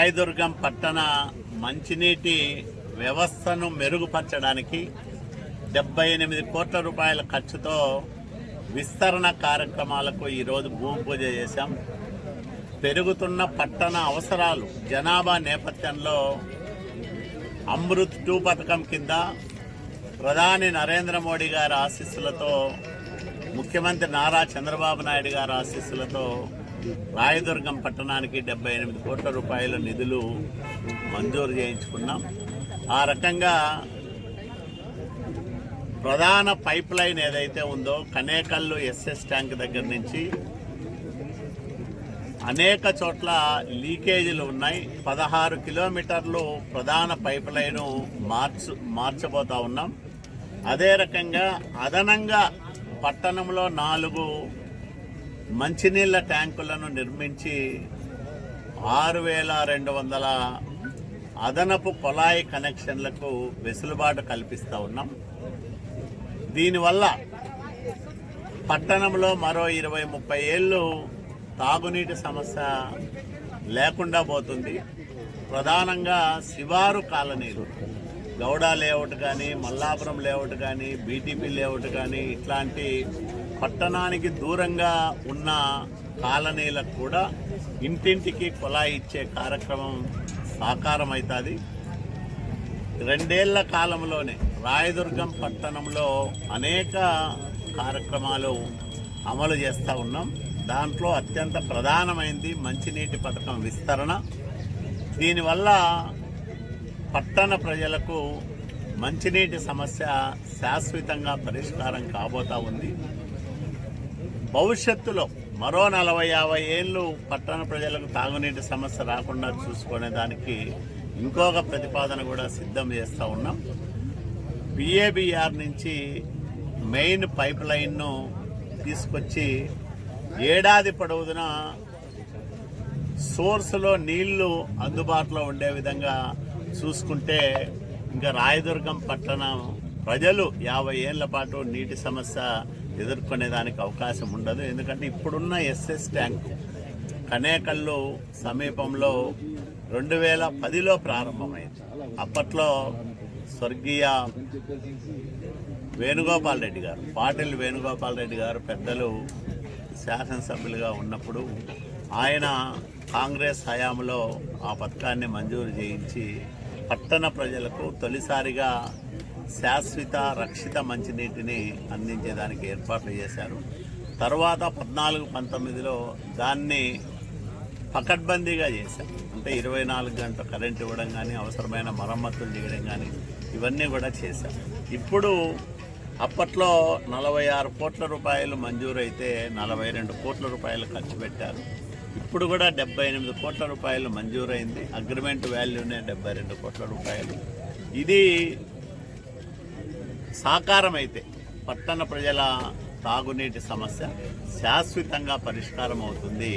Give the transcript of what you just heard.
రాయదుర్గం పట్టణ మంచినీటి వ్యవస్థను మెరుగుపరచడానికి 78 కోట్ల రూపాయల ఖర్చుతో విస్తరణ కార్యక్రమాలకు ఈరోజు భూమి పూజ చేశాం. పెరుగుతున్న పట్టణ అవసరాలు జనాభా నేపథ్యంలో అమృత్ 2 పథకం కింద ప్రధాని నరేంద్ర మోడీ గారి ఆశీస్సులతో, ముఖ్యమంత్రి నారా చంద్రబాబు నాయుడు గారి ఆశీస్సులతో రాయదుర్గం పట్టణానికి 78 కోట్ల రూపాయల నిధులు మంజూరు చేయించుకున్నాం. ఆ రకంగా ప్రధాన పైప్ లైన్ ఏదైతే ఉందో కనేకల్లు ఎస్ఎస్ ట్యాంక్ దగ్గర నుంచి అనేక చోట్ల లీకేజీలు ఉన్నాయి. 16 కిలోమీటర్లు ప్రధాన పైప్ లైను మార్చబోతా ఉన్నాం. అదే రకంగా అదనంగా పట్టణంలో 4 మంచినీళ్ళ ట్యాంకులను నిర్మించి 6200 అదనపు కొలాయి కనెక్షన్లకు వెసులుబాటు కల్పిస్తూ ఉన్నాం. దీనివల్ల పట్టణంలో మరో 20-30 ఏళ్ళు తాగునీటి సమస్య లేకుండా పోతుంది. ప్రధానంగా శివారు కాలనీలు, గౌడ లేఅవుట్ కానీ, మల్లాపురం లేఅవుట్ కానీ, బీటీపీ లేఅవుట్ కానీ, ఇట్లాంటి పట్టణానికి దూరంగా ఉన్న కాలనీలకు కూడా ఇంటింటికి కుళాయి ఇచ్చే కార్యక్రమం సాకారం అవుతుంది. 2 ఏళ్ల కాలంలోనే రాయదుర్గం పట్టణంలో అనేక కార్యక్రమాలు అమలు చేస్తూ ఉన్నాం. దాంట్లో అత్యంత ప్రధానమైనది మంచినీటి పథకం విస్తరణ. దీనివల్ల పట్టణ ప్రజలకు మంచినీటి సమస్య శాశ్వతంగా పరిష్కారం కాబోతా ఉంది. భవిష్యత్తులో మరో 40-50 ఏళ్ళు పట్టణ ప్రజలకు తాగునీటి సమస్య రాకుండా చూసుకునే దానికి ఇంకొక ప్రతిపాదన కూడా సిద్ధం చేస్తూ ఉన్నాం. పిఏబిఆర్ నుంచి మెయిన్ పైప్ లైన్ను తీసుకొచ్చి ఏడాది పొడవునా సోర్సులో నీళ్లు అందుబాటులో ఉండే విధంగా చూసుకుంటే ఇంకా రాయదుర్గం పట్టణం ప్రజలు 50 ఏళ్ల పాటు నీటి సమస్య ఎదుర్కొనేదానికి అవకాశం ఉండదు. ఎందుకంటే ఇప్పుడున్న ఎస్ఎస్ ట్యాంకు కనేకల్లు సమీపంలో 2010లో ప్రారంభమైంది. అప్పట్లో స్వర్గీయ వేణుగోపాల్ రెడ్డి గారు, పాటిల్ వేణుగోపాల్ రెడ్డి గారు పెద్దలు శాసనసభ్యులుగా ఉన్నప్పుడు ఆయన కాంగ్రెస్ హయాంలో ఆ పథకాన్ని మంజూరు చేయించి పట్టణ ప్రజలకు తొలిసారిగా శాశ్వత రక్షిత మంచినీటిని అందించేదానికి ఏర్పాట్లు చేశారు. తర్వాత 14-19లో దాన్ని పకడ్బందీగా చేశారు. అంటే 24 గంటల కరెంట్ ఇవ్వడం కానీ, అవసరమైన మరమ్మతులు చేయడం కానీ ఇవన్నీ కూడా చేశారు. ఇప్పుడు అప్పట్లో 46 కోట్ల రూపాయలు మంజూరైతే 42 కోట్ల రూపాయలు ఖర్చు పెట్టారు. ఇప్పుడు కూడా 78 కోట్ల రూపాయలు మంజూరైంది. అగ్రిమెంట్ వాల్యూనే 72 కోట్ల రూపాయలు. ఇది సాకారం అయితే పట్టణ ప్రజల తాగునీటి సమస్య శాశ్వతంగా పరిష్కారం అవుతుంది.